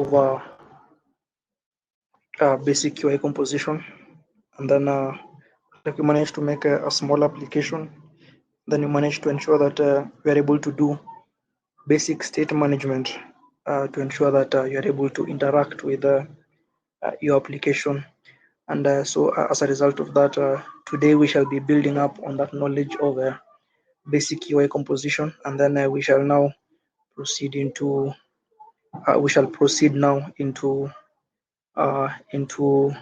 of basic UI composition, and then like we managed to make a small application. Then we managed to ensure that we are able to do basic state management to ensure that you are able to interact with your application. And so as a result of that, today we shall be building up on that knowledge of basic UI composition, and then we shall now proceed into uh, into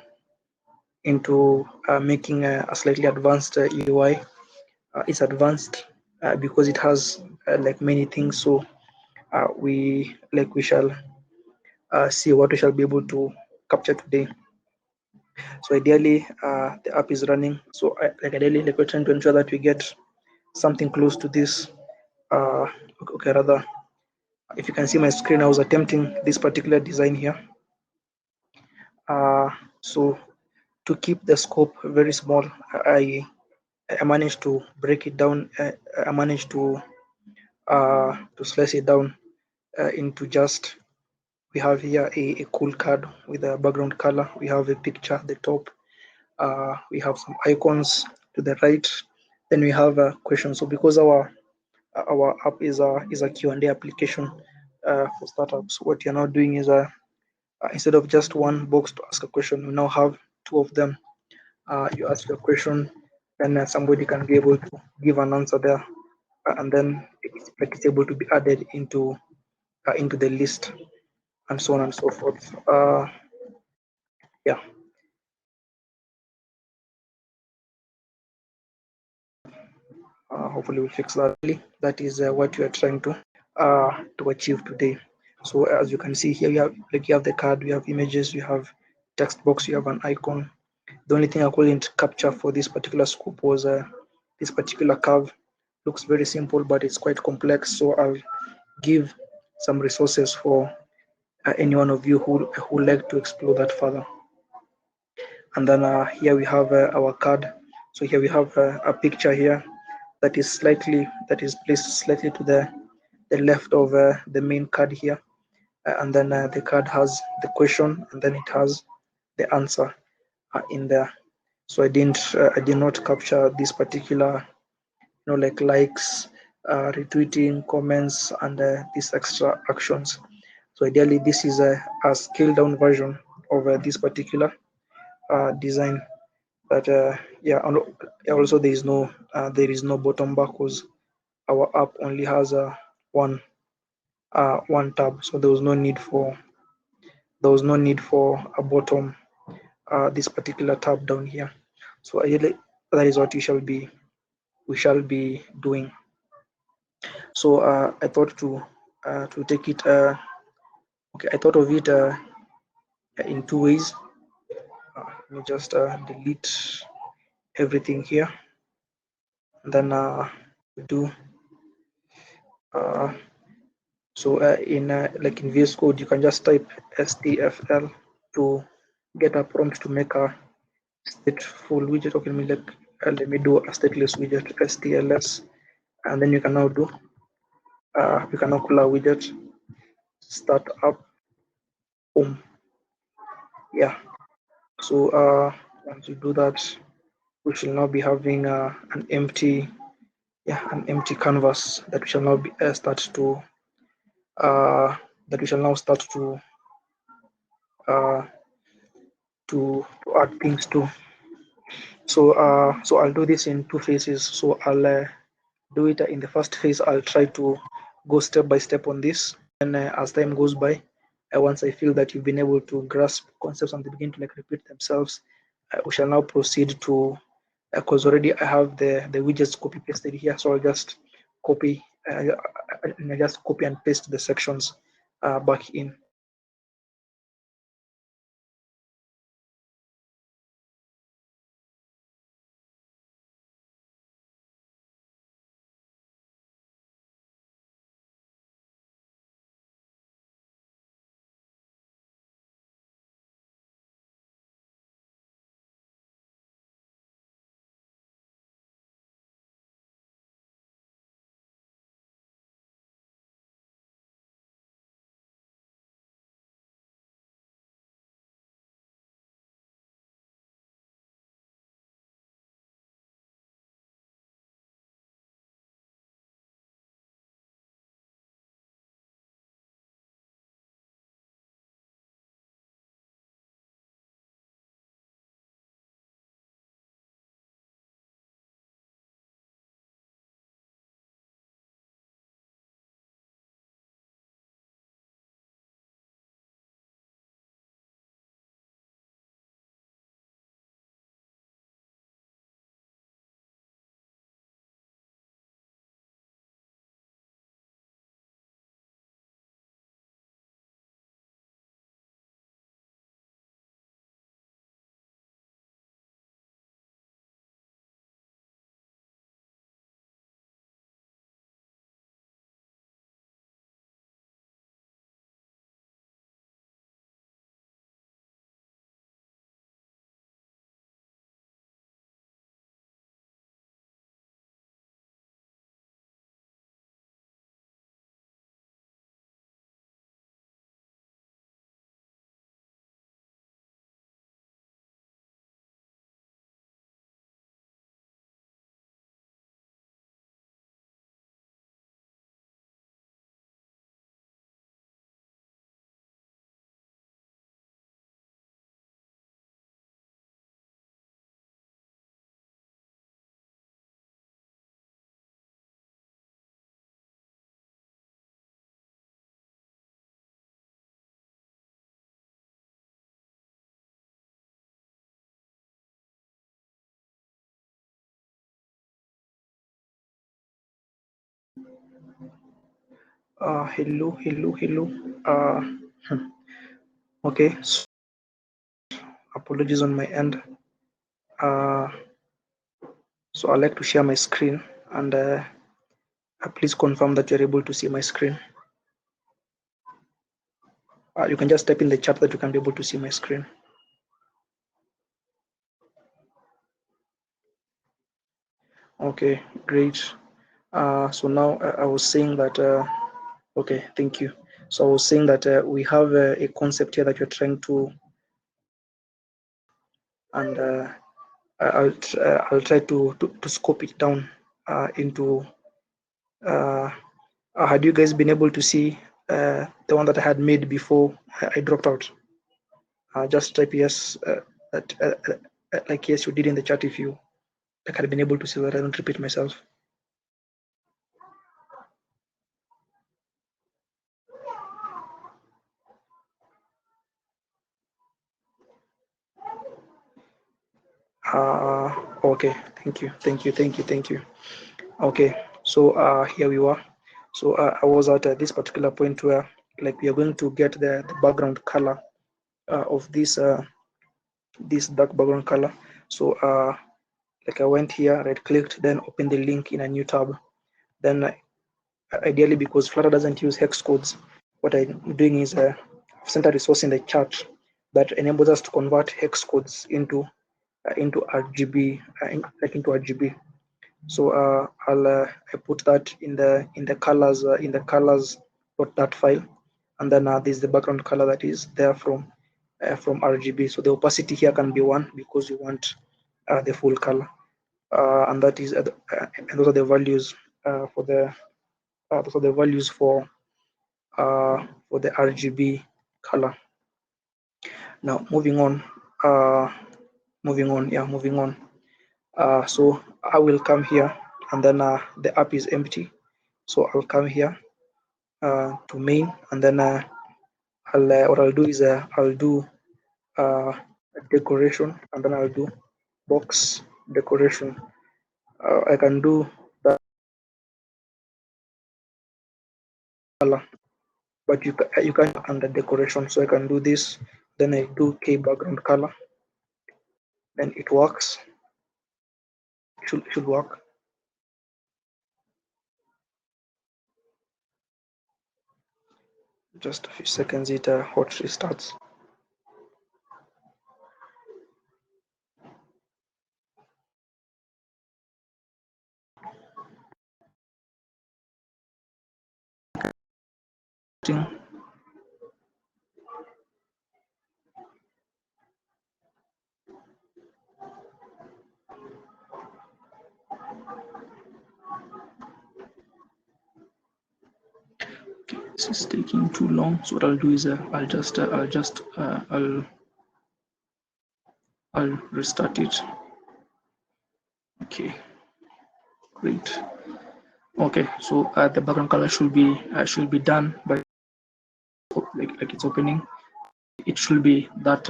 making a slightly advanced UI. It's advanced because it has like many things. So we shall see what we shall be able to capture today. So ideally, the app is running. So ideally, like we're trying to ensure that we get something close to this. Uh, okay, rather, if you can see my screen, I was attempting this particular design here. So to keep the scope very small, I managed to break it down. I managed to slice it down into just, we have here a cool card with a background color. We have a picture at the top. We have some icons to the right. Then we have a question. So because our app is a Q&A application for startups, what you're now doing is instead of just one box to ask a question, we now have two of them. You ask your question, and somebody can be able to give an answer there, and then it's able to be added into the list, and so on and so forth. Yeah. Hopefully we fix that. That is what we are trying to achieve today. So as you can see here, you have the card, we have images, we have text box, you have an icon. The only thing I couldn't capture for this particular scope was this particular curve. Looks very simple, but it's quite complex. So I'll give some resources for any one of you who like to explore that further. And then here we have our card. So here we have a picture here that is placed slightly to the left of the main card here, and then the card has the question, and then it has the answer in there. So I did not capture this particular, like likes, retweeting, comments, and these extra actions. So ideally, this is a scaled down version of this particular design. But yeah, also there is no bottom bar because our app only has one one tab, so there was no need for a bottom this particular tab down here. So ideally, that is what we shall be doing. So I thought to take it okay, I thought of it in two ways. Let me just delete everything here, and then do uh, so in like in VS Code, you can just type STFL to get a prompt to make a stateful widget. Okay, let me do a stateless widget, STLS, and then you can now do you can now call a widget start up. Boom. Yeah. So once you do that, we shall now be having an empty canvas that we shall now be, start to that we shall now start uh, to add things to. So so I'll do this in two phases. So I'll do it in the first phase. I'll try to go step by step on this, and as time goes by, once I feel that you've been able to grasp concepts and they begin to like repeat themselves, we shall now proceed to, because already I have the widgets copy pasted here, so I'll just copy just copy and paste the sections back in. Hello. Okay, so apologies on my end. Uh, so I'd like to share my screen, and please confirm that you're able to see my screen. You can just type in the chat that you can be able to see my screen. Okay, great. So now I was saying that, okay, thank you. So I was saying that we have a concept here that you're trying to, and I'll try to scope it down into. Had you guys been able to see the one that I had made before I dropped out? Just type yes, like yes, you did in the chat if you like had been able to see that I don't repeat myself. Okay, thank you. Okay, so here we were. So I was at this particular point where like we are going to get the background color of this dark background color. So like I went here, right clicked, then open the link in a new tab. Then ideally, because Flutter doesn't use hex codes, what I'm doing is I've sent a resource in the chat that enables us to convert hex codes into RGB, like into RGB. So I put that in the colors.dat file, and then this is the background color that is there from RGB. So the opacity here can be 1 because you want the full color, and that is and those are the values for the those are the values for the RGB color. Now moving on. So I will come here, and then the app is empty. So I'll come here to main, and then what I'll do is I'll do decoration, and then I'll do box decoration. I can do that color, but you can under decoration. So I can do this, then I do K background color, then it works. Should work. Just a few seconds, it hot restarts. This is taking too long. So what I'll do is I'll restart it. Okay, great. Okay, so the background color should be done by like it's opening. It should be that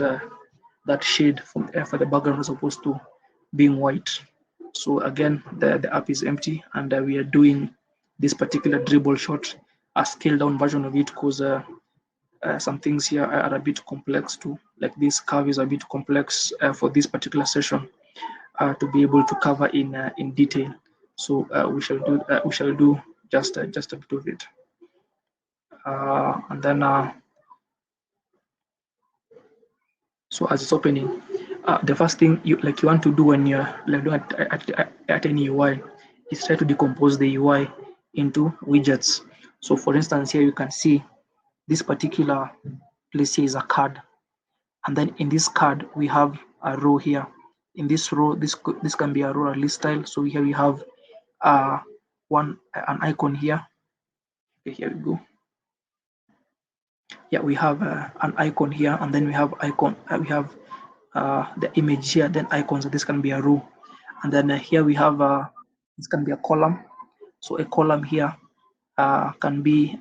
shade for the background as opposed to being white. So again, the app is empty, and we are doing this particular dribble shot, a scaled down version of it, because some things here are a bit complex too. Like this curve is a bit complex for this particular session to be able to cover in detail. So we shall do just a bit of it, and then so as it's opening, the first thing you want to do when you're like doing at any UI is try to decompose the UI into widgets. So for instance, here you can see this particular place here is a card, and then in this card we have a row here. In this row, this can be a row or list style. So here we have an icon here. Okay, here we go. Yeah, we have an icon here, and then we have the image here, then icons. So this can be a row, and then here we have this can be a column. So a column here can be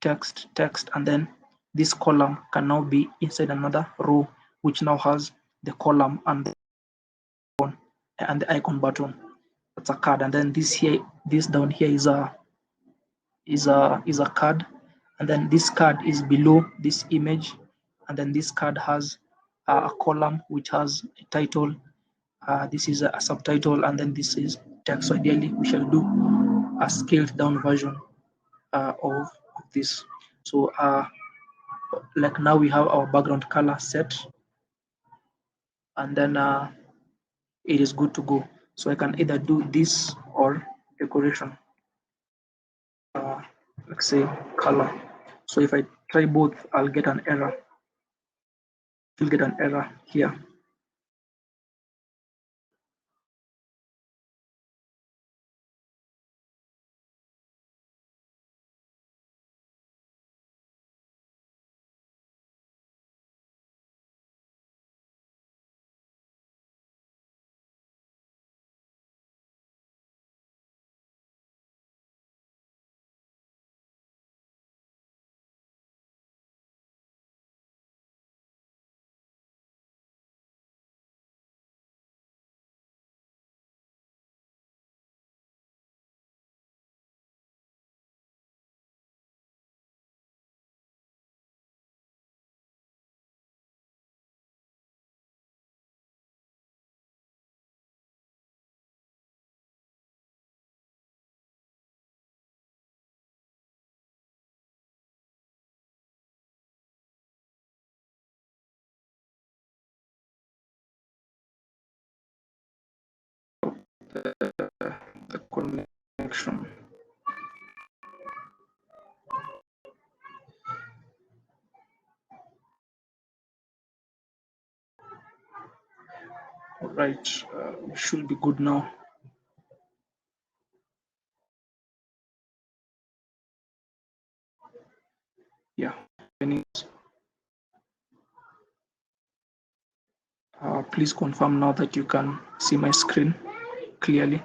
text, and then this column can now be inside another row, which now has the column and the icon button. that's a card, and then this down here is a card, and then this card is below this image, and then this card has a column which has a title. This is a subtitle, and then this is text. So ideally, we shall do a scaled down version of this. So like now we have our background color set, and then it is good to go. So I can either do this or decoration. Let's say color. So if I try both, I'll get an error. You'll get an error here. The connection. All right, we should be good now. Yeah. Please confirm now that you can see my screen clearly.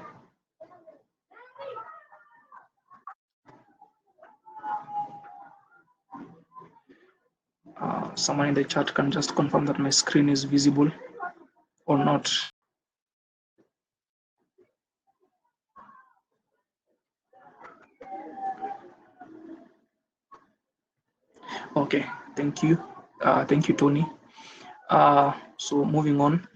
Someone in the chat can just confirm that my screen is visible or not. Okay, thank you. Thank you, Tony. So moving on.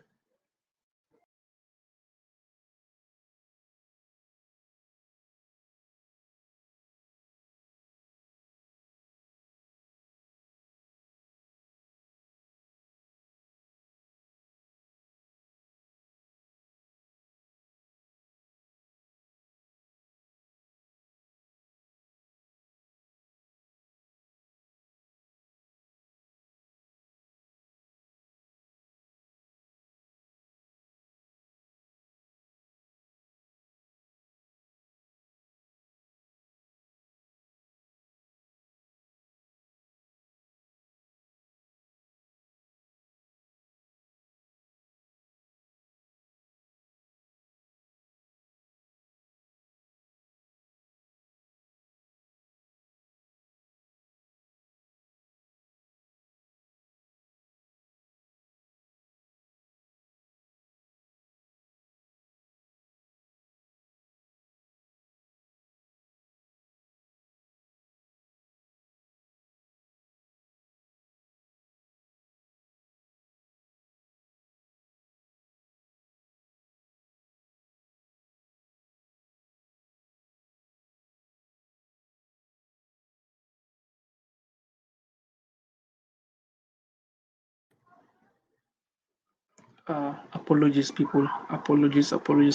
Apologies, people. Apologies,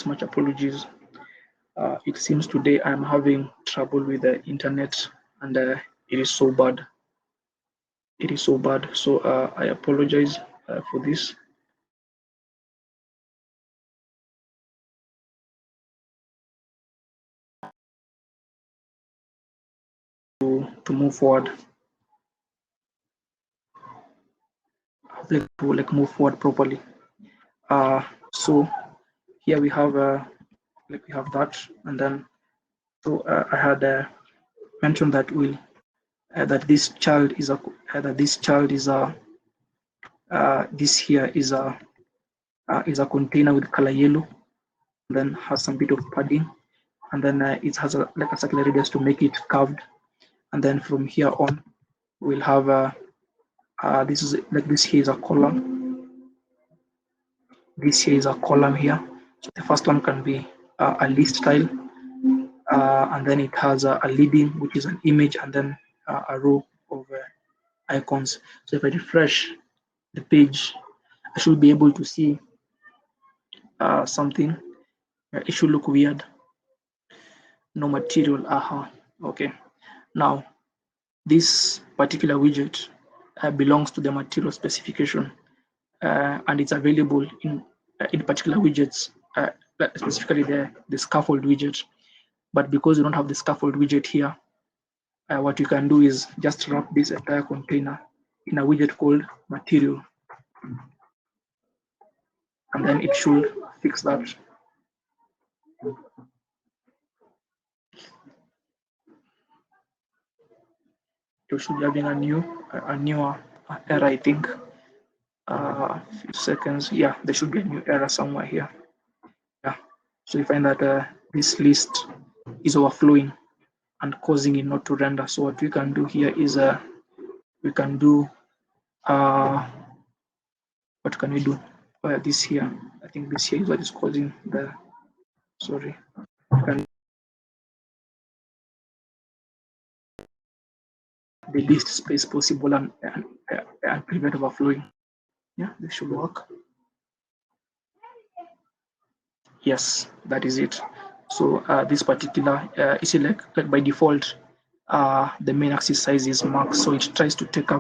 much apologies. It seems today I'm having trouble with the internet, and it is so bad. It is so bad. So I apologize for this. To move forward, to move forward properly. So here we have that, and then so I had mentioned that this child is a this here is a container with color yellow, then has some bit of padding, and then it has like a circular radius to make it curved. And then from here on, we'll have this is like this here is a column. This here is a column here. So the first one can be a list style, and then it has a leading, which is an image, and then a row of icons. So if I refresh the page, I should be able to see something. It should look weird. No material. Okay. Now this particular widget belongs to the material specification, and it's available in particular widgets, specifically the scaffold widget. But because you don't have the scaffold widget here, what you can do is just wrap this entire container in a widget called material, and then it should fix that. You should be having a newer error, I think. A few seconds. Yeah, there should be a new error somewhere here. Yeah. So you find that this list is overflowing and causing it not to render. So what we can do here is we can do what can we do? This here. I think this here is what is causing the. Sorry. We can the least space possible and prevent overflowing. Yeah, this should work. Yes, that is it. So this particular you see, like by default, the main axis size is max, so it tries to take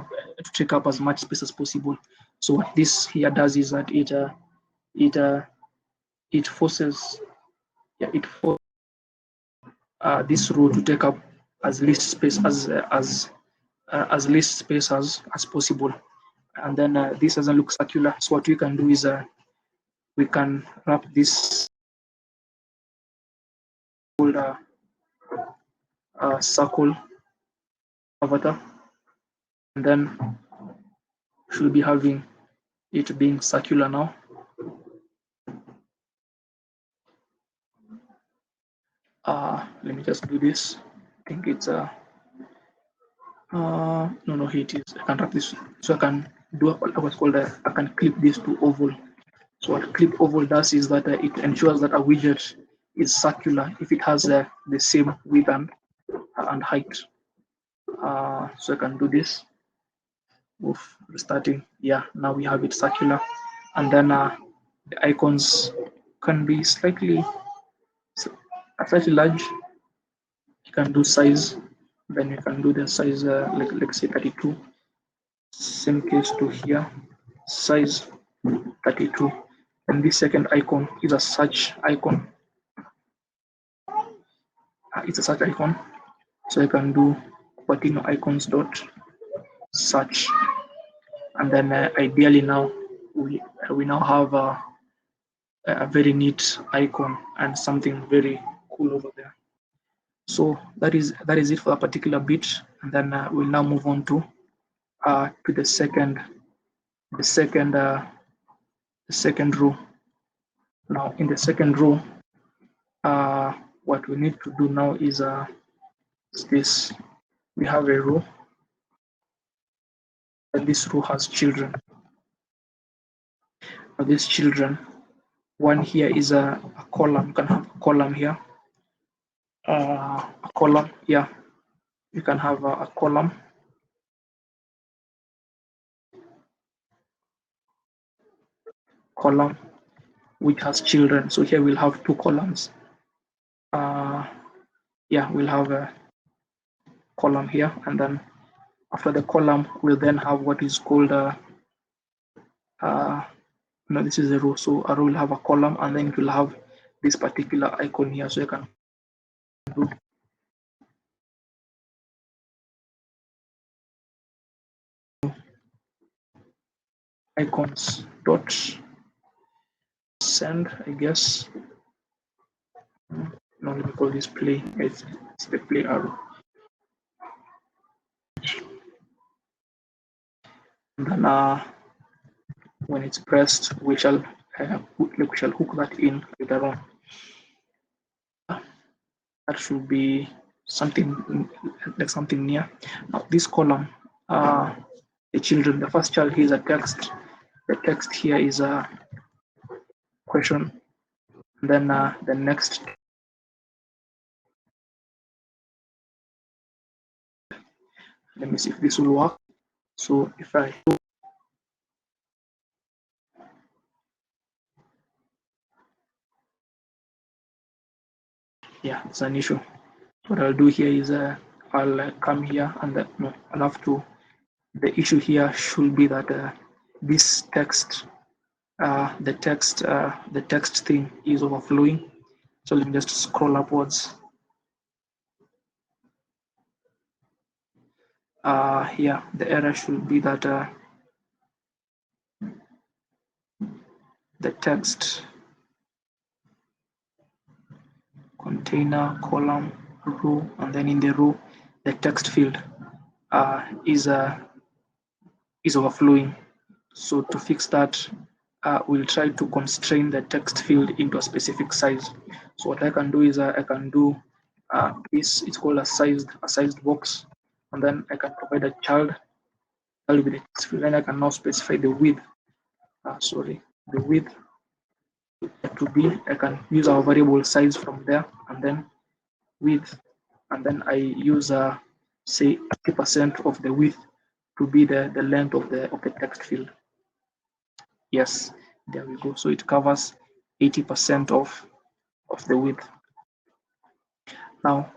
up as much space as possible. So what this here does is that it forces this row to take up as least space as least space as possible, and then this doesn't look circular. So what we can do is we can wrap this called circle avatar, and then should be having it being circular now. Let me just do this. I think it's no, here it is. I can wrap this, so I can do what's called I can clip this to oval. So what clip oval does is that it ensures that a widget is circular if it has the same width and height. So I can do this. Oof, restarting. Yeah, now we have it circular, and then the icons can be slightly large. You can do size, then you can do the size like let's say 32. Same case to here, size 32. And this second icon is a search icon. It's a search icon, so I can do Patino icons dot search, and then ideally now we now have a very neat icon and something very cool over there. So that is it for a particular bit, and then we'll now move on to the second row. Now in the second row, what we need to do now is this. We have a row, and this row has children. Now these children, one here is a column. You can have a column here. A column, yeah. You can have a column. Column which has children. So here we'll have two columns. Yeah, we'll have a column here, and then after the column, we'll then have what is called no, this is a row. So a row will have a column, and then it will have this particular icon here. So you can do icons dot send, I guess. No, let me call this play. It's the play arrow. And then when it's pressed, we shall hook that in later on. that should be something like something near. Now this column, the children, the first child here is a text. The text here is a question. And then the next, let me see if this will work. So if I do, yeah, it's an issue. What I'll do here is I'll come here and no, I'll have to. The issue here should be that this text, the text thing is overflowing. So let me just scroll upwards. Here the error should be that the text container column row, and then in the row the text field is overflowing. So to fix that, we'll try to constrain the text field into a specific size. So what I can do is I can do this. It's called a sized box, and then I can provide a child with the text field, and I can now specify the width. The width to be. I can use our variable size from there, and then width, and then I use say 80% of the width to be the length of the text field. Yes, there we go. So it covers 80% of the width. Now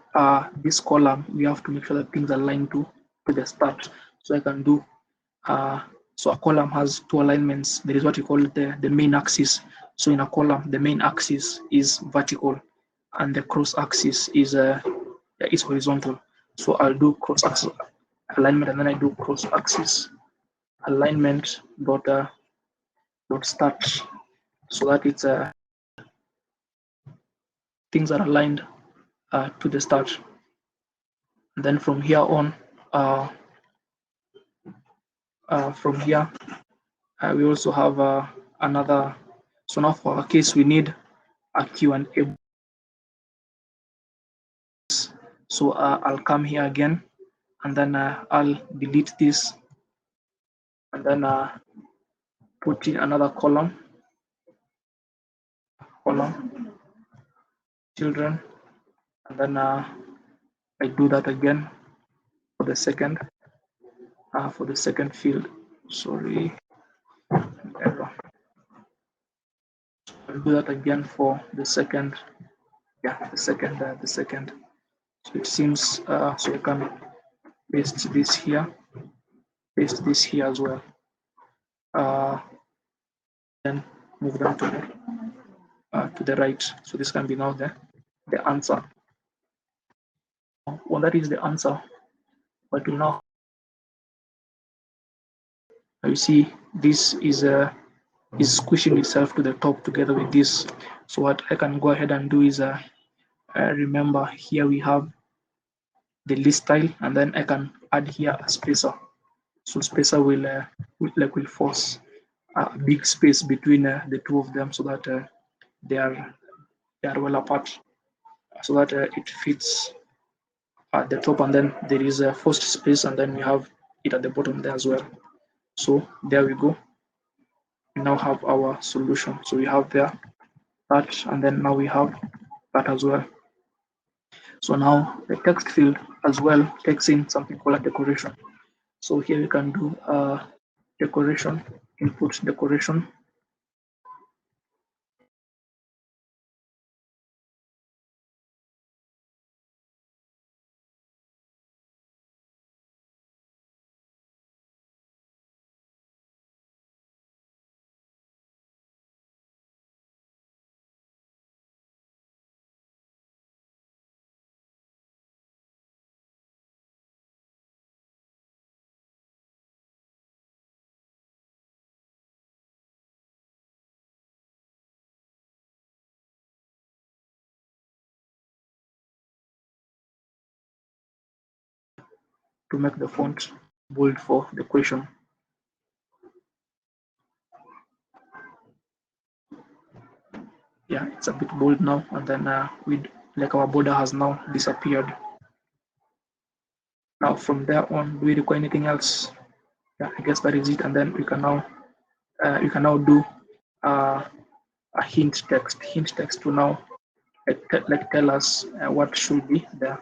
this column, we have to make sure that things align to the start. So I can do so a column has two alignments. There is what you call the main axis. So in a column, the main axis is vertical and the cross axis is horizontal. So I'll do cross axis alignment, and then I do cross axis alignment dot start, so that it's things are aligned to the start. And then from here on, from here, we also have another. So now for our case, we need a Q&A. So I'll come here again, and then I'll delete this, and then put in another column children, and then I do that again for the second field. Sorry, error. I'll do that again for the second. Yeah, the second. So it seems so I can paste this here as well. Then move them to the right. So this can be now the answer. Well, that is the answer. But now you see this is squishing itself to the top together with this. So what I can go ahead and do is remember here we have the list style, and then I can add here a spacer. So spacer will force a big space between the two of them, so that they are well apart, so that it fits at the top, and then there is a forced space, and then we have it at the bottom there as well. So there we go. We now have our solution. So we have there that, and then now we have that as well. So now the text field as well takes in something called a decoration. So here we can do decoration, input decoration. To make the font bold for the question. Yeah, it's a bit bold now, and then like our border has now disappeared. Now from there on, do we require anything else? Yeah, I guess that is it. And then we can now do uh, a hint text. Hint text to now like tell us what should be there.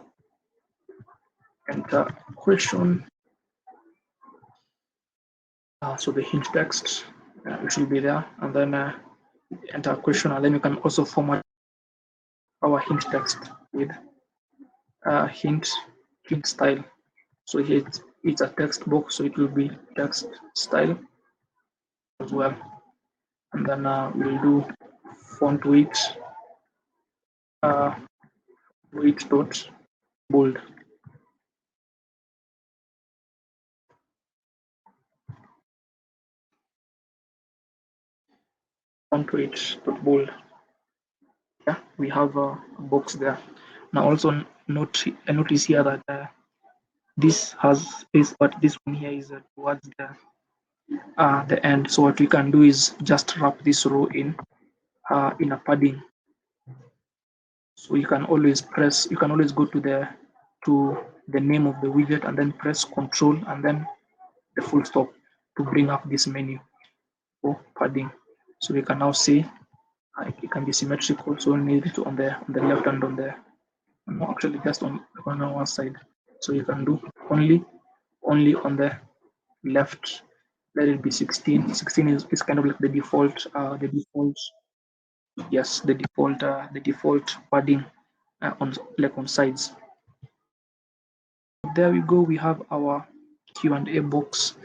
Enter question. So the hint text it should be there, and then enter a question, and then you can also format our hint text with hint style. So here it's a text box, so it will be text style as well. And then we'll do font weight dot bold. Font weight dot bold. Yeah, we have a box there. Now also notice here that this has space, but this one here is towards the end. So what we can do is just wrap this row in a padding. So you can always go to the name of the widget and then press Control and then the full stop to bring up this menu for padding. So we can now see it can be symmetrical. So only need it on the left and on the no, actually just on one side. So you can do only on the left. Let it be 16. 16 is kind of like the default yes, the default padding on sides. There we go. We have our Q&A box.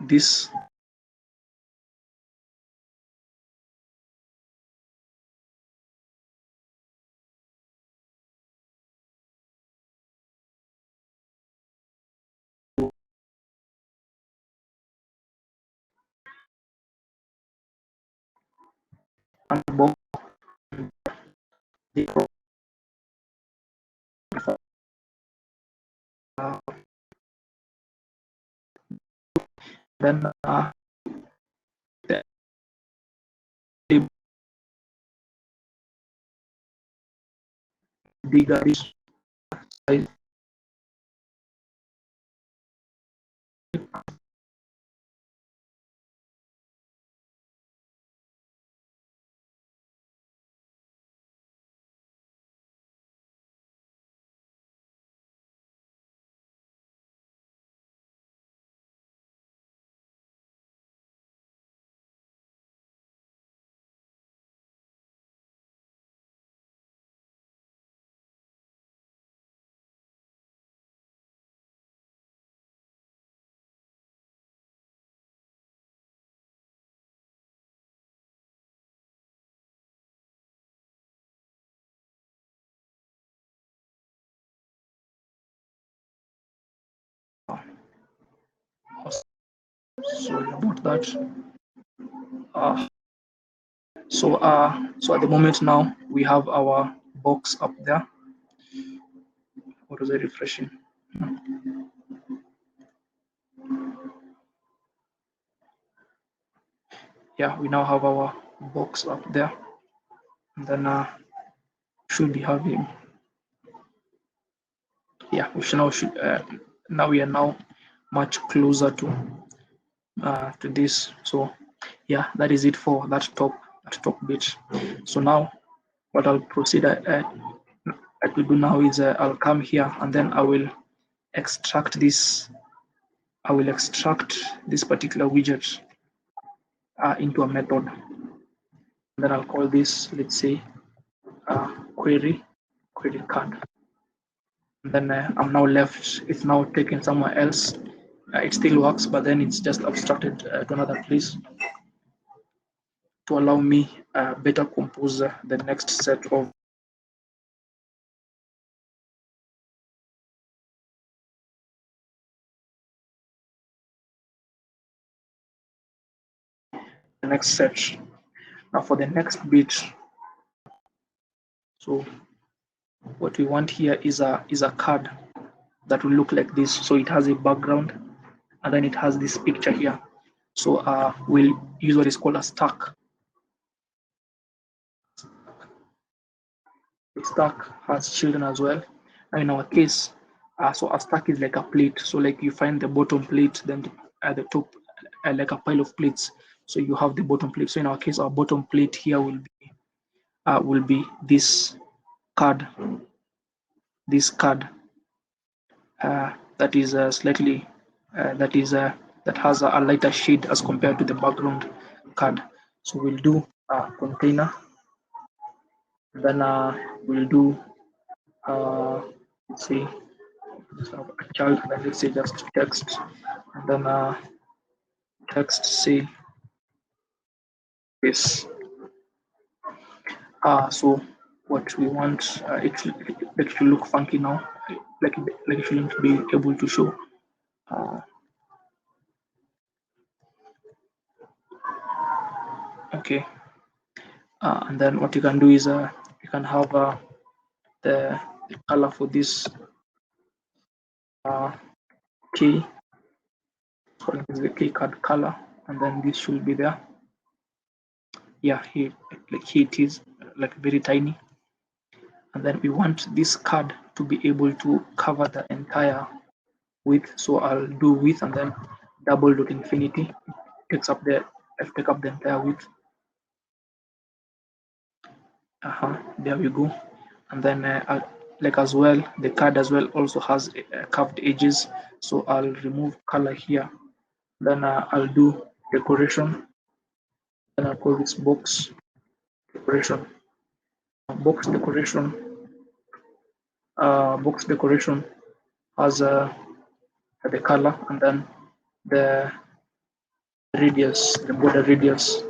This box then the bigger this size. Sorry about that. So at the moment now we have our box up there. What was I refreshing? Yeah, we now have our box up there, and then should be having. Yeah, we should now we are now much closer to this. So yeah, that is it for that top bit. So now what I'll proceed to do now is I'll come here and then I will extract this. I will extract this particular widget into a method. And then I'll call this, let's say, query card. And then I'm now left. It's now taken somewhere else. It still works, but then it's just abstracted to another place to allow me better compose the next set of the next set. Now for the next bit, so what we want here is a card. that will look like this. So it has a background, and then it has this picture here. So we'll use what is called a stack. The stack has children as well. Now in our case, so a stack is like a plate. So like you find the bottom plate, then at the top, like a pile of plates. So you have the bottom plate. So in our case, our bottom plate here will be this card. This card that is slightly that has a lighter shade as compared to the background card. So we'll do a container, then we'll do let's see, so a child, then let's say just text, and then text say this. So what we want, it should look funky now, like it shouldn't be able to show. Okay, and then what you can do is you can have the color for this key, so is the key card color, and then this should be there. Yeah, here, like here it is, like very tiny. And then we want this card to be able to cover the entire width. So I'll do width and then double dot infinity. Takes up the take up the entire width. There we go. And then like as well, the card as well also has curved edges. So I'll remove color here. Then I'll do decoration. Then I'll call this box decoration. Box decoration. Box decoration has the color, and then the radius, the border radius.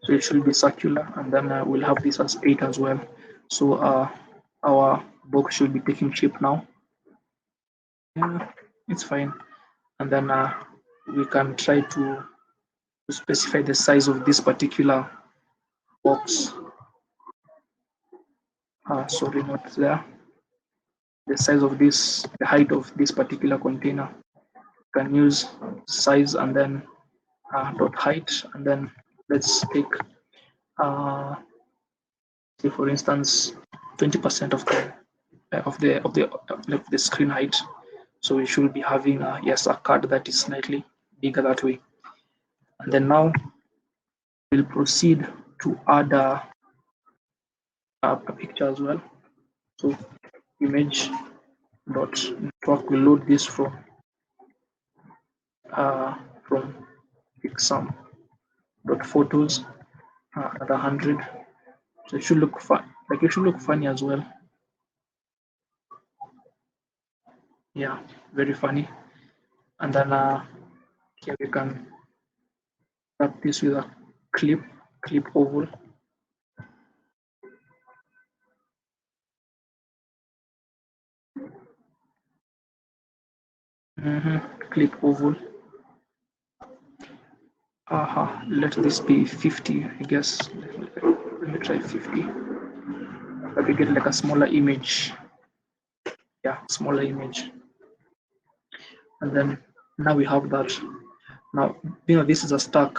So it should be circular, and then we'll have this as 8 as well. So our box should be taking shape now. Yeah, it's fine. And then we can try to specify the size of this particular box. Sorry, not there. The size of this, the height of this particular container. You can use size and then dot height, and then let's take say for instance 20% of the screen height. So we should be having yes, a card that is slightly bigger that way. And then now we'll proceed to add a picture as well. So image dot network will load this from exam dot photos at 100. So it should look fun, like it should look funny as well. Yeah, very funny. And then here we can wrap this with a clip oval. Clip oval. Let this be 50, I guess. Let me try 50. Let me get like a smaller image. Yeah, smaller image. And then now we have that. Now, this is a stack.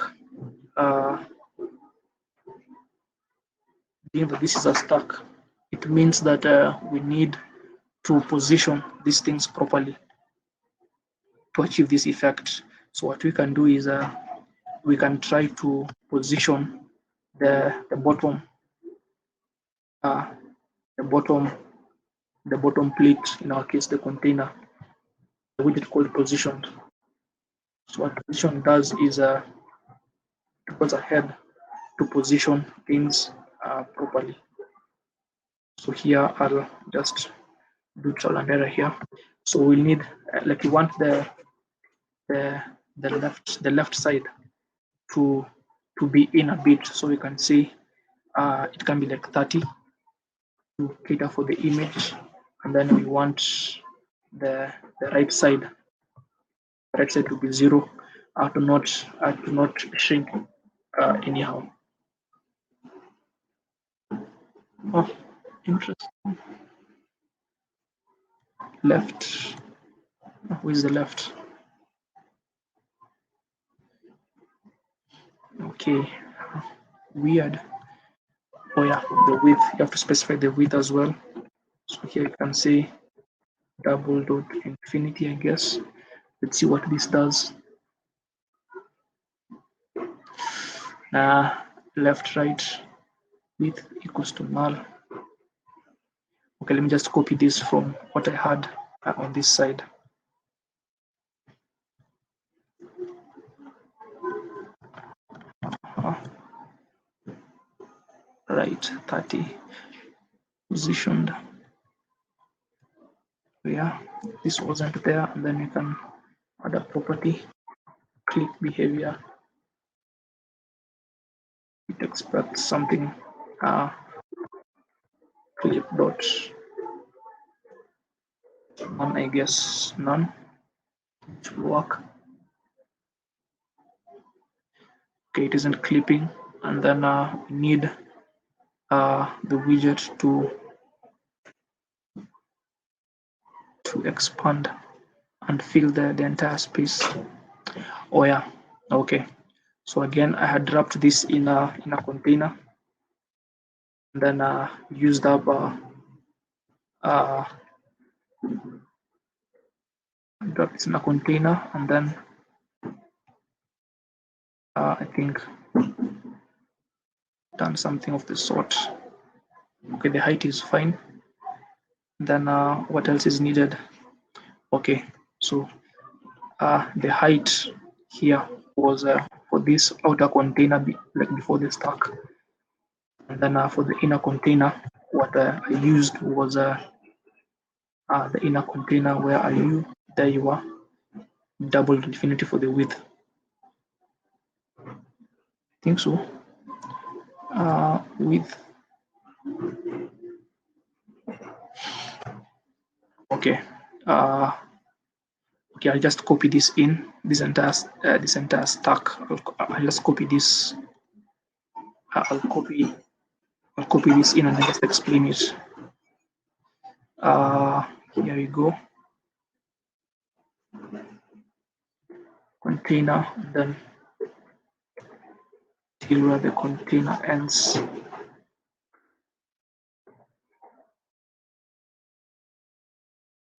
This is a stack. It means that we need to position these things properly to achieve this effect. So what we can do is we can try to position the bottom uh, the bottom the bottom plate, in our case the container, the widget called positioned. So what position does is it goes ahead to position things properly. So here I'll just do trial and error here. So we'll need like you want the left side to be in a bit, so we can say it can be like 30 to cater for the image, and then we want the right side to be 0 to not shrink anyhow. Oh, interesting. Left. Who is the left? Okay. Weird. Oh yeah, the width. You have to specify the width as well. So here you can say double dot infinity, I guess. Let's see what this does. Left, right, width equals to null. Okay, let me just copy this from what I had on this side. Right, 30 positioned. Yeah, this wasn't there, and then you can add a property, click behavior. It expects something. Click dot none, I guess none. It will work. Okay, it isn't clipping, and then we need the widget to expand and fill the entire space. Oh yeah, okay. So again, I had dropped this in a container, and then used up dropped this in a container, and then I think done something of the sort. Okay, the height is fine. Then what else is needed? Okay, so the height here was for this outer container, like before the stack. And then for the inner container, what I used was the inner container where are you? There you are. Double infinity for the width. I think so. Width. Okay. Okay, I'll just copy this in this entire stack. I'll just copy this. I'll copy this in and I just explain it. Here we go. Container, and then till where the container ends.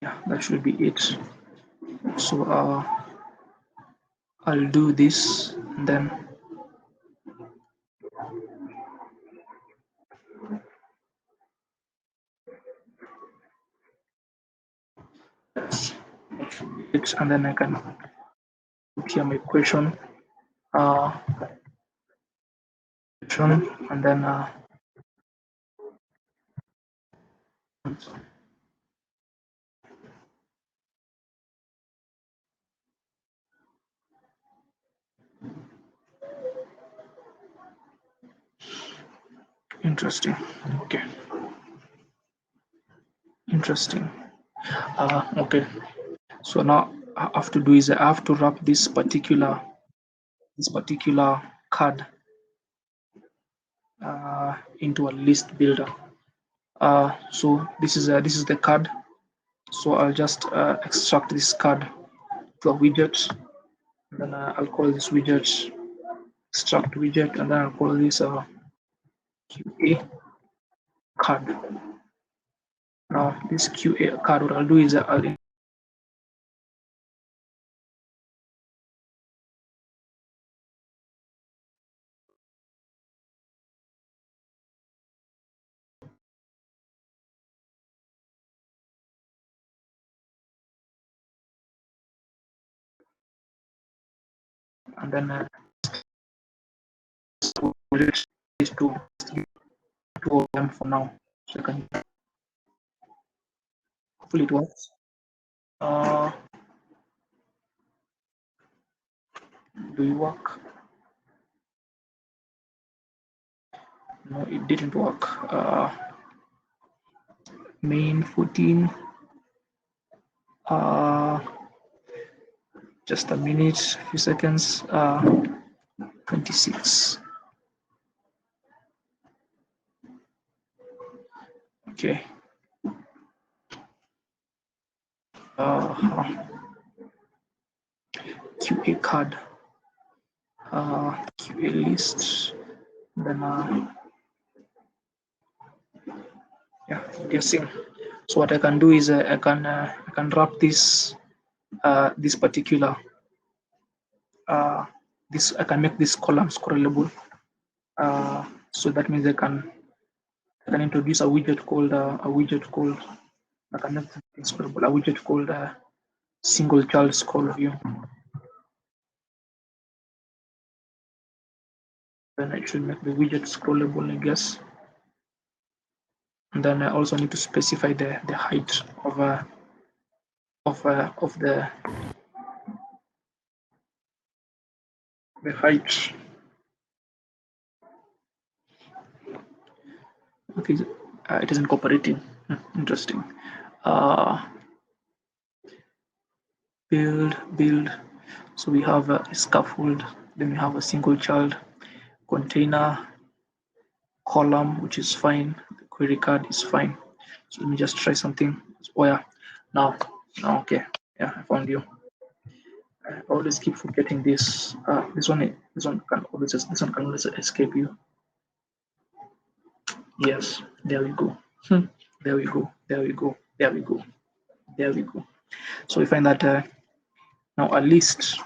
Yeah, that should be it. So I'll do this, and then that's it, and then I can put here my question, and then interesting. Okay, interesting. Okay, so now I have to do is I have to wrap this particular card into a list builder. So this is the card. So I'll just extract this card to a widget. Then I'll call this widget extract widget, and then I'll call this QA card. Now this QA card, what I'll do is I'll and then widget is to two of them for now. So I can hopefully it works. Do you work? No, it didn't work. Main 14. Just a minute, a few seconds. 26. Okay. QA card, QA list, then yeah, guessing. So what I can do is I can wrap this this particular this I can make this column scrollable. So that means I can introduce a widget called I can make it scrollable, a widget called single child scroll view. Then I should make the widget scrollable, I guess. And then I also need to specify the height of the height. Okay, it isn't cooperating. Interesting. Build. So we have a scaffold, then we have a single child, container, column, which is fine. The query card is fine. So let me just try something. Oh yeah, now okay, yeah, I found you. I always keep forgetting this. This one can always escape you. Yes, there we go. There we go. There we go. There we go. There we go. So we find that now a list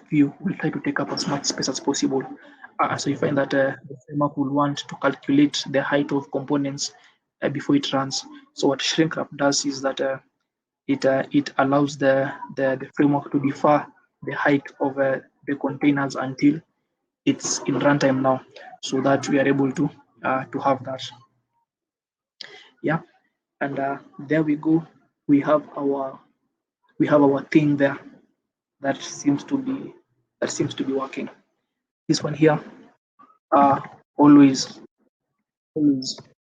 view will try to take up as much space as possible. So you find that the framework will want to calculate the height of components before it runs. So what shrink-wrap does is that it allows the framework to defer the height of the containers until it's in runtime now, so that we are able to have that. Yeah, and there we go. We have our thing there that seems to be working. This one here, always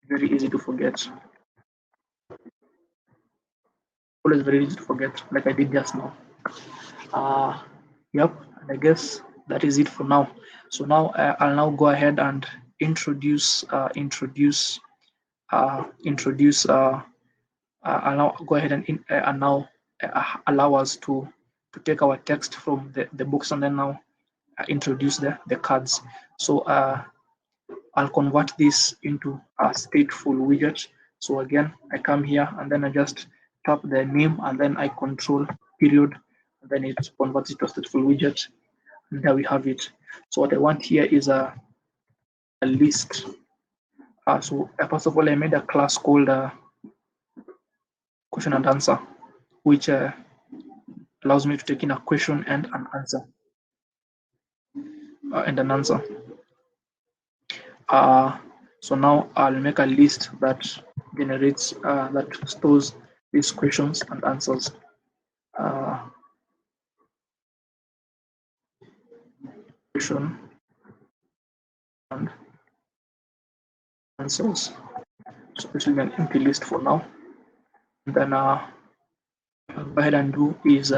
very easy to forget. Always very easy to forget, like I did just now. Yep, and I guess that is it for now. So now I'll now go ahead and introduce I'll now go ahead and now allow us to take our text from the books, and then now introduce the cards. So I'll convert this into a stateful widget. So again, I come here and then I just tap the name and then I control period, and then it converts it to a stateful widget. And there we have it. So what I want here is a list. So first of all, I made a class called question and answer, which allows me to take in a question and an answer, and an answer. So now I'll make a list that generates that stores these questions and answers. Question and answers. So this will be an empty list for now. And then I'll go ahead and do is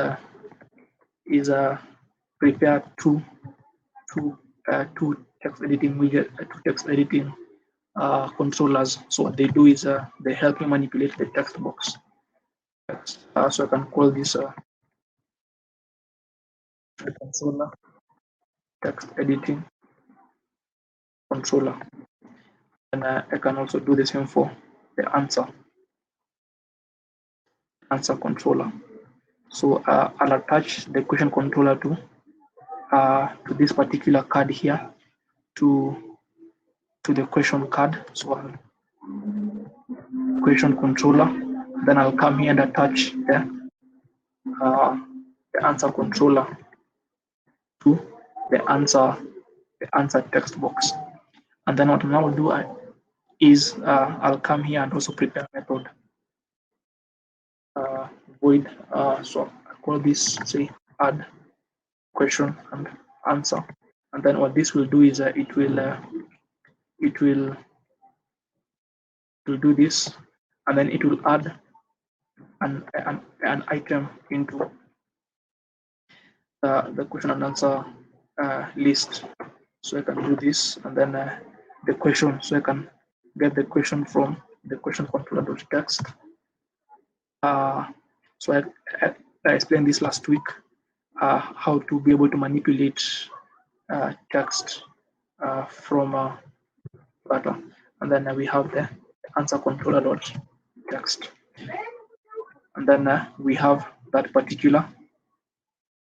prepare two text editing widget, two text editing controllers. So what they do is they help me manipulate the text box. So I can call this controller text editing controller, and I can also do the same for the answer controller. So I'll attach the question controller to this particular card here, to the question card. So question controller, then I'll come here and attach the answer controller to the answer text box. And then what I'll now do is I'll come here and also prepare a method void. So I call this, say, add question and answer. And then what this will do is it will do this, and then it will add an item into the question and answer list. So I can do this, and then the question. So I can get the question from the question controller.text. So I explained this last week, how to be able to manipulate text from Flutter. And then we have the answer controller.text. And then we have that particular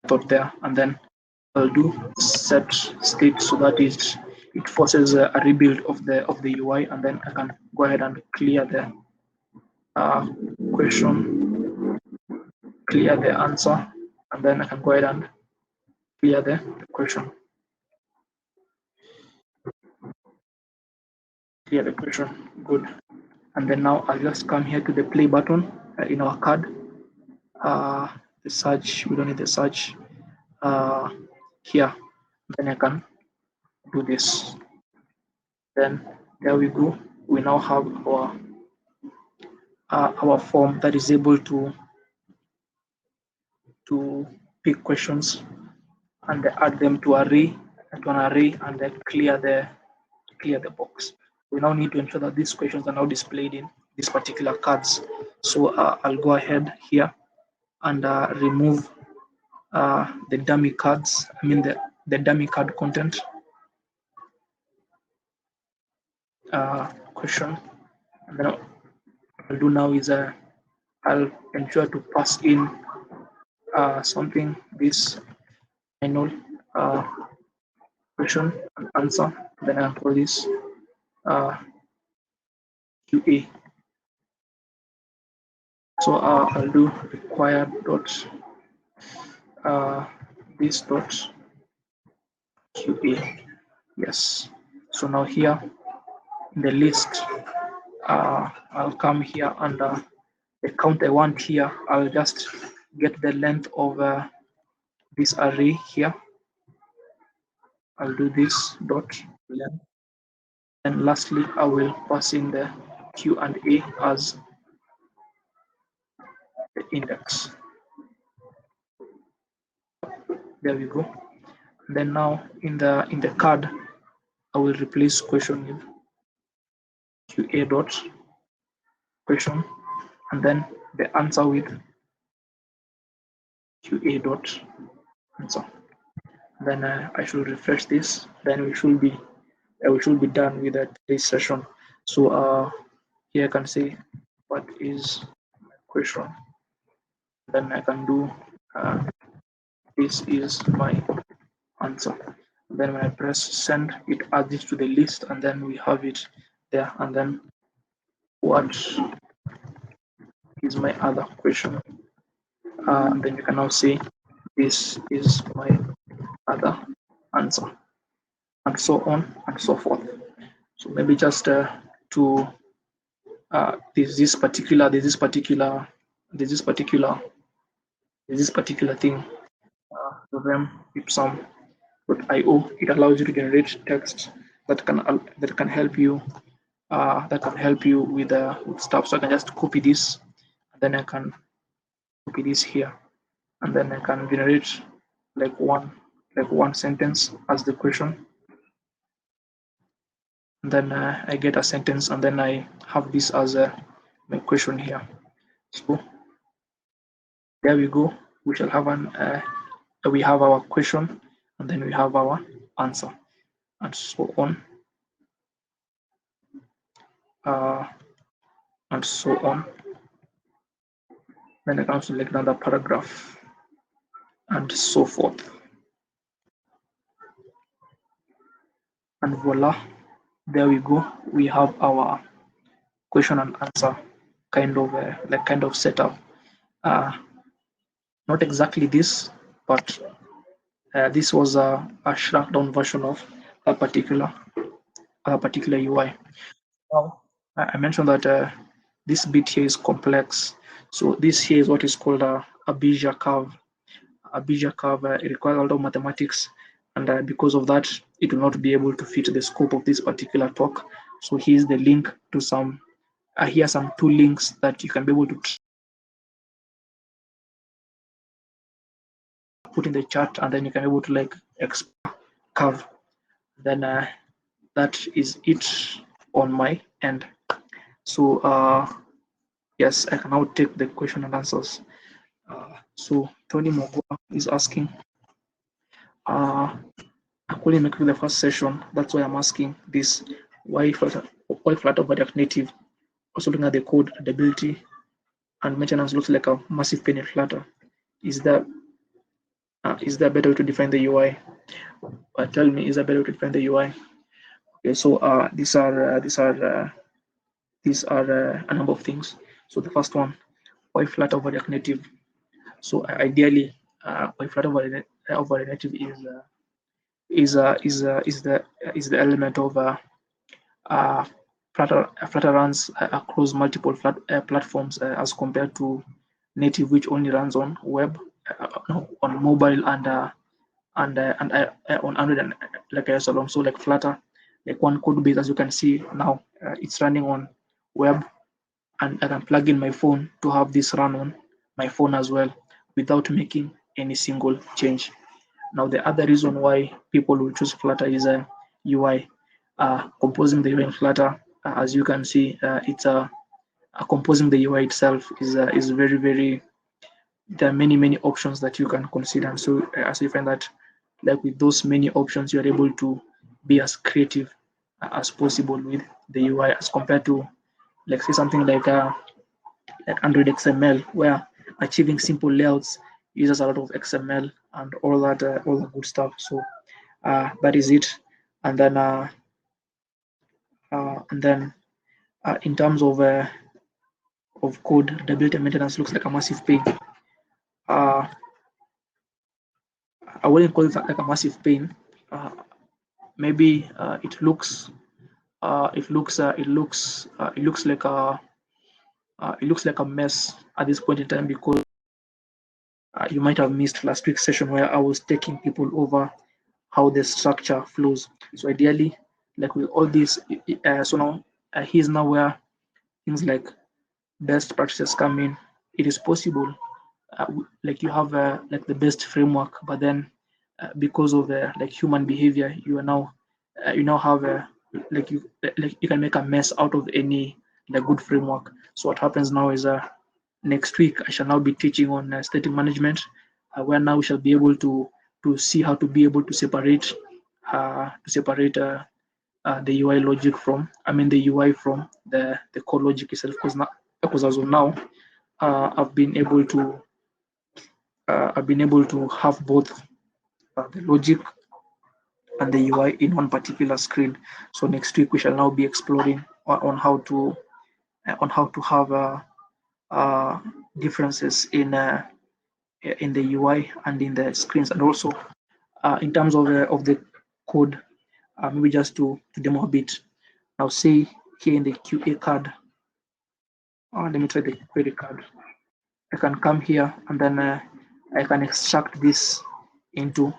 method there. And then I'll do set state, so that it forces a rebuild of the UI, and then I can go ahead and clear the question, clear the answer, and then I can go ahead and clear the question. Clear the question, good. And then now I'll just come here to the play button in our card. The search, we don't need the search here. Then I can do this. Then there we go. We now have our form that is able to pick questions and add them to an array, and then clear the box. We now need to ensure that these questions are now displayed in these particular cards. So I'll go ahead here and remove the dummy cards. I mean the dummy card content question. And then what I'll do now is I'll ensure to pass in something, this final question and answer. Then I'll call this QA. So I'll do required dot this dot QA. Yes. So now here in the list, I'll come here and the count I want here, I'll just get the length of this array here. I'll do this dot length. And lastly, I will pass in the Q and A as the index. There we go. And then now in the card, I will replace question with QA dot question, and then the answer with QA dot answer. Then I should refresh this. Then we should be done with this session. So here I can say what is my question. Then I can do this is my answer. Then when I press send, it adds it to the list, and then we have it there. And then what is my other question? And then you can now say this is my other answer, and so on and so forth. So maybe just to there's this particular thing, program ipsum.io. It allows you to generate text that can help you with stuff. So I can just copy this, and then I can copy this here, and then I can generate like one sentence as the question, and then I get a sentence, and then I have this as my question here. So there we go. We shall have we have our question, and then we have our answer, and so on and so on. Then I can select another paragraph, and so forth. And voila, there we go. We have our question and answer kind of setup. Not exactly this, but this was a shrunk down version of a particular UI. Now, I mentioned that this bit here is complex. So this here is what is called a Bezier curve. A Bezier curve it requires a lot of mathematics, and because of that, it will not be able to fit the scope of this particular talk. So here's the link to some. Here are some 2 links that you can be able to put in the chat, and then you can be able to like expand curve. Then that is it on my end. So yes, I can now take the question and answers. So Tony Mogwa is asking, I couldn't make the first session. That's why I'm asking this. Why Flutter over React Native? Also looking at the code, readability, and maintenance looks like a massive pain in Flutter. Is there a better way to define the UI? Tell me, is there a better way to define the UI? Okay, so these are a number of things. So the first one, why Flutter over React Native? So ideally, why Flutter over Native is the element of Flutter runs across multiple platforms as compared to native, which only runs on web, no, on mobile and on Android and like iOS alone. So like Flutter, like one code base, as you can see now, it's running on web, and I can plug in my phone to have this run on my phone as well without making any single change. Now, the other reason why people will choose Flutter is UI. Composing the UI in Flutter, as you can see, it's composing the UI itself is very, very. There are many options that you can consider. And so, as you find that, like with those many options, you are able to be as creative as possible with the UI as compared to, like, say something like Android XML, where achieving simple layouts uses a lot of XML and all that good stuff. So that is it. And then in terms of code, readability maintenance looks like a massive pain. I wouldn't call it like a massive pain. Maybe it looks like a mess at this point in time, because you might have missed last week's session where I was taking people over how the structure flows. So ideally, like with all this, so now here's now where things like best practices come in. It is possible, like you have like the best framework, but then because of like human behavior, you now have like you can make a mess out of any like good framework. So what happens now is next week I shall now be teaching on static management, where now we shall be able to see how to be able to separate the UI logic from, the UI from the core logic itself. Because as of now, I've been able to have both the logic and the UI in one particular screen. So next week we shall now be exploring on how to have differences in the UI and in the screens, and also in terms of the code. Maybe just to demo a bit. Now, say here in the QA card, let me try the query card. I can come here and then I can extract this into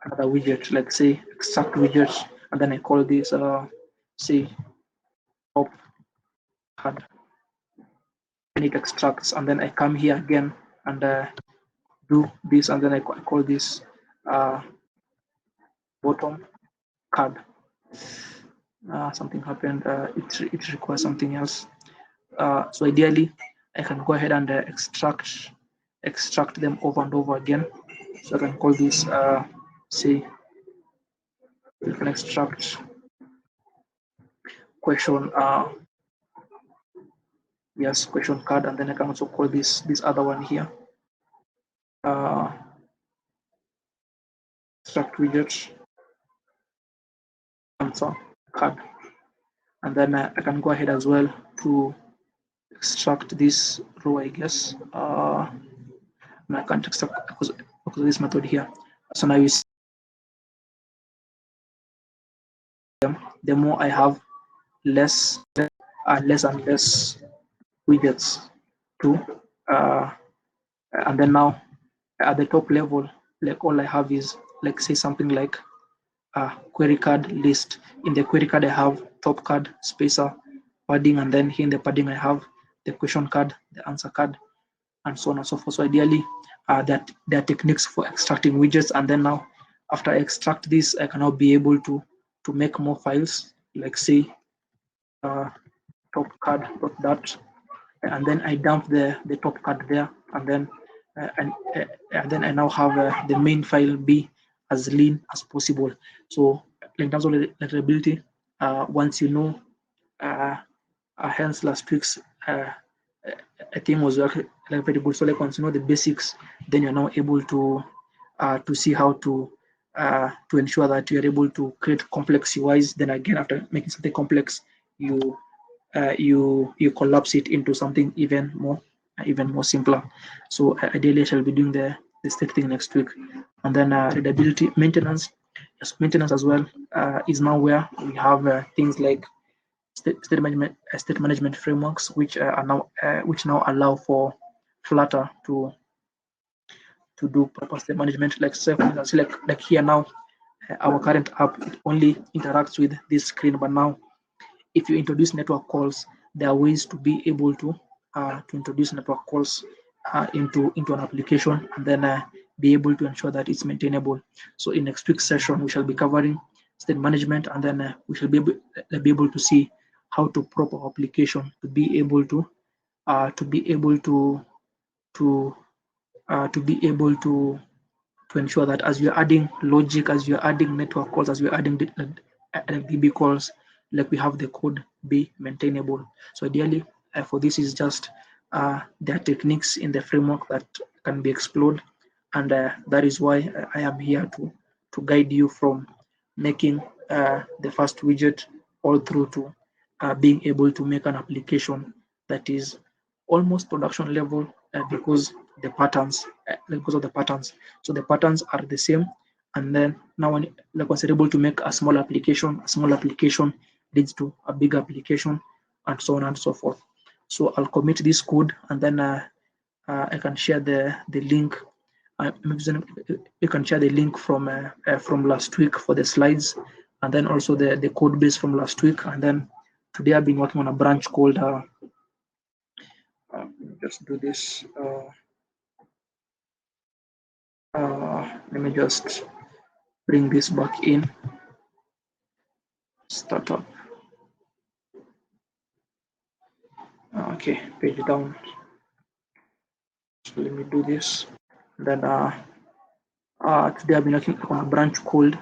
another widget, like say extract widget, and then I call this say top card. And it extracts, and then I come here again and do this, and then I call this bottom card. Something happened. It requires something else. So ideally, I can go ahead and extract them over and over again. So I can call this say we can extract question yes, question card, and then I can also call this other one here extract widget answer card, and then I can go ahead as well to extract this row, I guess. I can't extract because of this method here. So now you see the more I have, less and less widgets too. And then now at the top level, like all I have is like say something like query card list. In the query card I have top card, spacer, padding, and then here in the padding I have the question card, the answer card, and so on and so forth. So ideally that there are techniques for extracting widgets, and then now after I extract this, I can now be able to make more files, like say top card .dat, and then I dump the top card there, and then I now have the main file be as lean as possible. So in terms of reliability, once you know, hence last week's theme was like very good. So like once you know the basics, then you're now able to see how to ensure that you're able to create complex UIs. Then again, after making something complex, you you collapse it into something even more simpler. So ideally, I shall be doing the state thing next week, and then readability maintenance. Yes, maintenance as well is now where we have things like state management frameworks, which are now which now allow for Flutter to do proper state management. Like say, like here now, our current app, it only interacts with this screen, but now if you introduce network calls, there are ways to be able to introduce network calls into an application, and then be able to ensure that it's maintainable. So in next week's session, we shall be covering state management, and then we shall be able to see how to prop our application to be able to to be able to ensure that as you're adding logic, as you're adding network calls, as you're adding DB calls, like we have the code be maintainable. So ideally, for this is just there are techniques in the framework that can be explored, and that is why I am here to guide you from making the first widget all through to being able to make an application that is almost production level because the patterns because of the patterns. So the patterns are the same, and then now when like once you're able to make a small application leads to a big application, and so on and so forth. So I'll commit this code, and then I can share the link. You can share the link from last week for the slides, and then also the code base from last week. And then today I've been working on a branch called just do this. Let me just bring this back in. Startup. Okay, page down. So let me do this. Then today I've been working on a branch called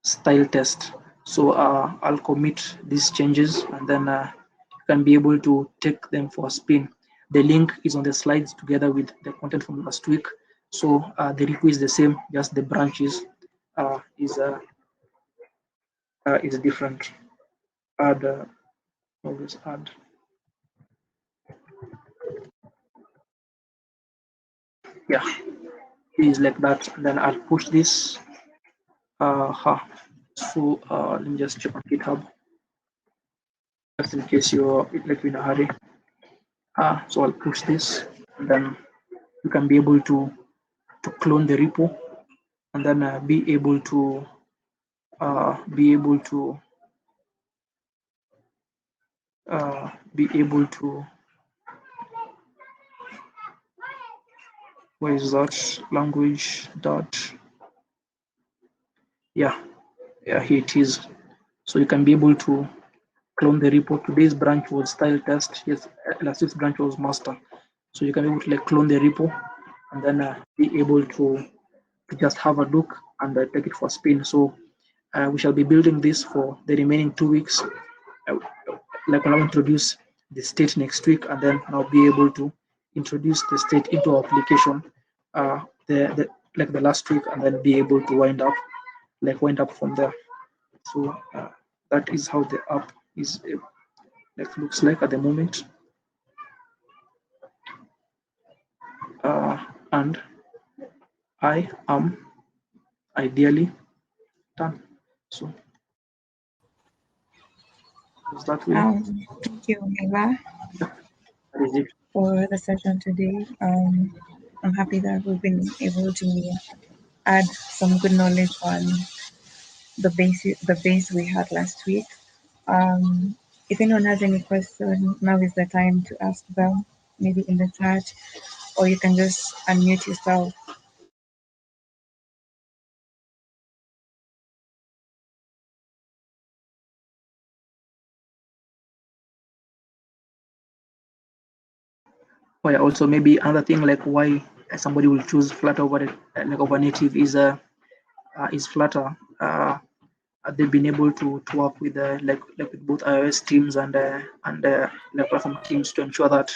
style test. So I'll commit these changes, and then you can be able to take them for a spin. The link is on the slides together with the content from last week. So the repo is the same, just the branches is different. Add always add. Yeah, it is like that. And then I'll push this. So let me just check on GitHub just in case you're like in a hurry. So I'll push this, and then you can be able to clone the repo, and then be able to be able to where is that language dot yeah here it is. So you can be able to clone the repo. Today's branch was style test. Yes, last week's branch was master. So you can be able to like clone the repo, and then be able to just have a look and take it for a spin. So we shall be building this for the remaining 2 weeks. Like I'll introduce the state next week, and then I'll be able to introduce the state into our application like the last week, and then be able to wind up from there. So that is how the app is looks like at the moment, and I am ideally done. So is that way? Thank you, Mila, That is it. for the session today. I'm happy that we've been able to add some good knowledge on the base we had last week. If anyone has any question, now is the time to ask them, maybe in the chat, or you can just unmute yourself. Oh yeah, also maybe another thing like why somebody will choose Flutter over over native is Flutter. They've been able to work with with both iOS teams and like platform teams to ensure that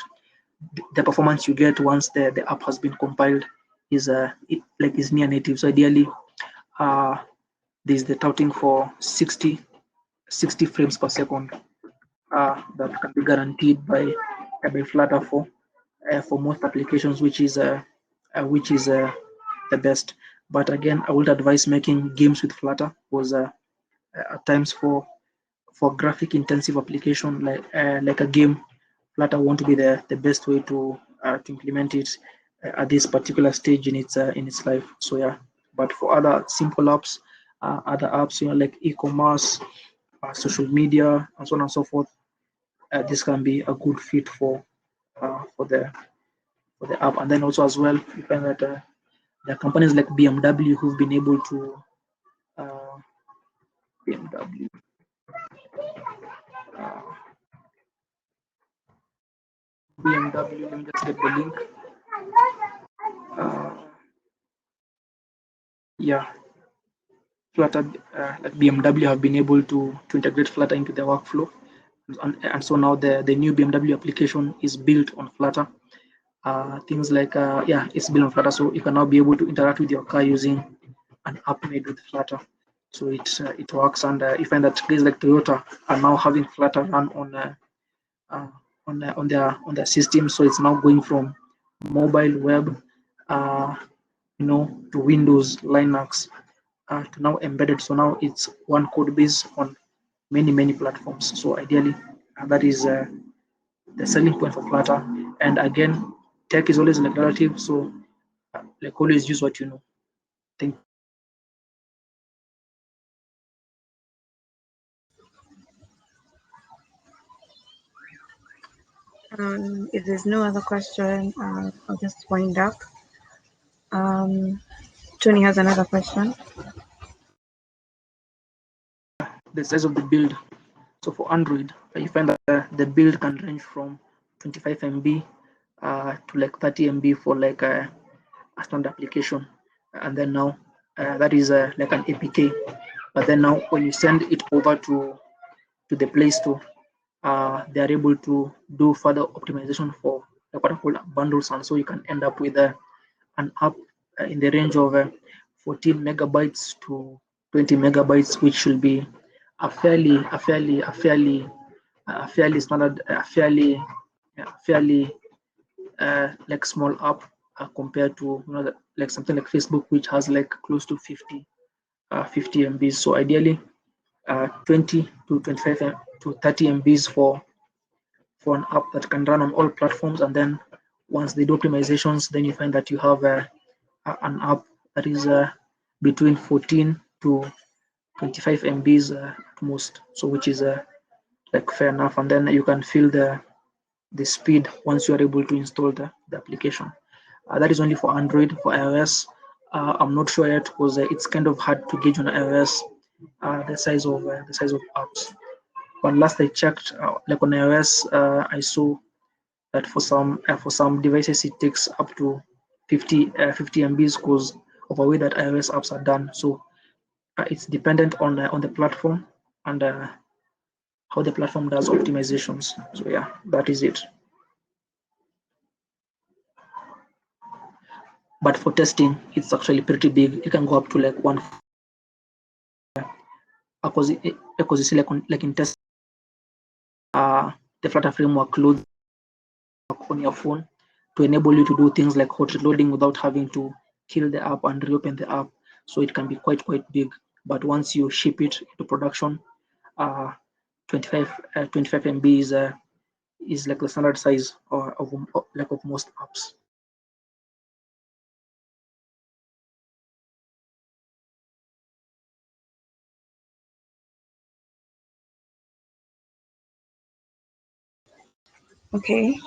the performance you get once the app has been compiled is near native. So ideally, uh, there's the touting for 60 frames per second that can be guaranteed by Flutter for most applications, which is the best. But again, I would advise making games with Flutter because at times for graphic intensive application like a game, Flutter won't be the best way to implement it at this particular stage in its life. So yeah, but for other simple apps, other apps like e-commerce, social media, and so on and so forth, this can be a good fit uh, for the for the app. And then also as well, you find that there are companies like BMW who've been able to uh, BMW. Uh, BMW. Let me just get the link. Uh, yeah, Flutter, like BMW have been able to integrate Flutter into their workflow, and so now the new BMW application is built on Flutter. Things like yeah, it's built on Flutter, so you can now be able to interact with your car using an app made with Flutter. So it works, and you find that guys like Toyota are now having Flutter run uh, on their system. So it's now going from mobile web, uh, to Windows, Linux, to now embedded. So now it's one code base on many platforms. So ideally, that is the selling point for Flutter. And again, tech is always like relative. So like always use what you know. Thank If there's no other question, I'll just wind up. Tony has another question. the size of the build. So for Android, you find that the build can range from 25 MB to like 30 MB for like a standard application, and then now that is like an APK. But then now when you send it over to the Play Store, they are able to do further optimization for like what are called bundles, and so you can end up with an app in the range of 14 megabytes to 20 megabytes, which should be a fairly standard, fairly like small app compared to like something like Facebook, which has like close to 50 MBs. So ideally, 20 to 25 to 30 MBs for an app that can run on all platforms. And then once they do optimizations, then you find that you have an app that is between 14 to 25 MBs at most. So which is like fair enough. And then you can feel the speed once you are able to install the application. That is only for Android. For iOS, I'm not sure yet because it's kind of hard to gauge on iOS the size of apps. But last I checked, like on iOS, I saw that for some devices it takes up to 50 MBs because of the way that iOS apps are done. So it's dependent on the platform and how the platform does optimizations. So yeah, that is it. But for testing, it's actually pretty big. It can go up to like one because like in test, the Flutter framework loads on your phone to enable you to do things like hot reloading without having to kill the app and reopen the app. So it can be quite big. But once you ship it into production, uh, 25 MB is like the standard size of most apps. Okay,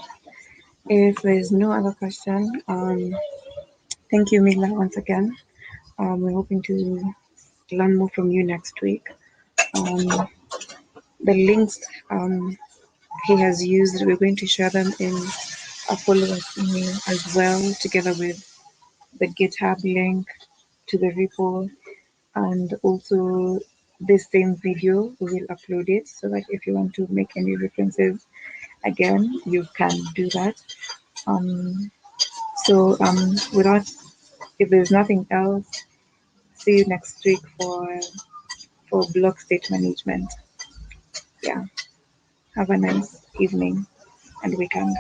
if there's no other question, thank you, Mila, once again. We're hoping to learn more from you next week. Um, the links he has used, we're going to share them in a follow-us email as well, together with the GitHub link to the repo, and also this same video we will upload it so that if you want to make any references again, you can do that. Um, without, if there's nothing else, see you next week for block state management. Yeah, have a nice evening and weekend.